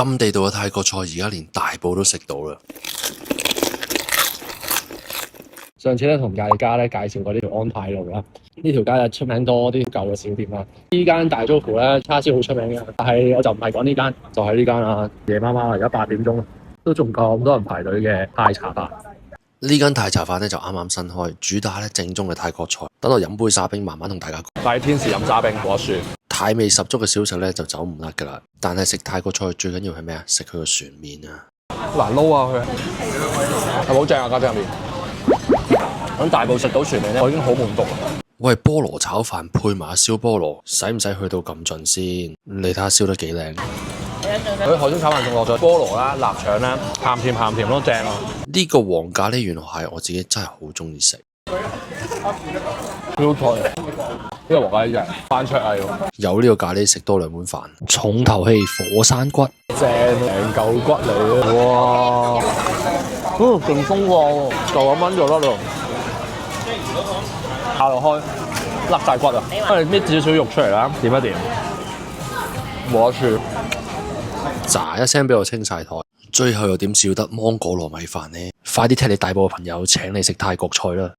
咁地道嘅泰國菜，而家連大埔都食到啦。上次咧同大家咧介紹過呢條安泰路啦，呢條街係出名多啲舊嘅小店啦。呢間大租鋪咧叉燒好出名嘅，但係我就唔係講呢間，就係呢間啦。夜媽媽而家8點鐘都仲咁多人排隊嘅泰茶飯。呢間泰茶飯咧就啱啱新開，主打咧正宗嘅泰國菜。等我飲杯沙冰，慢慢同大家講。大天使飲沙冰果樹，泰味十足嘅小食咧就走唔甩噶啦。但係食泰國菜最緊要係咩啊？食佢個船麵啊！難撈啊佢，係咪好正啊家姐入面？喺大埔食到船麵咧，我已經好滿足啦。喂，菠蘿炒飯配埋燒菠蘿，使唔使去到咁盡先？你睇下燒得幾靚。佢海鮮炒飯仲落咗菠蘿啦、臘腸啦，鹹甜都正啊！呢個黃咖喱原來係我自己真係好中意食。標菜，呢個黃咖喱正，翻出嚟喎。有呢個咖喱食多2碗飯。重頭戲火山骨，正成嚿骨嚟嘅，哇！勁鬆喎，9蚊就得啦。下落開，甩晒骨啊！我哋搣少少肉出嚟啦，點一點，冇得輸。喳一聲俾我清晒台，最後又點少得芒果糯米飯呢？快啲踢你大埔嘅朋友請你食泰國菜啦！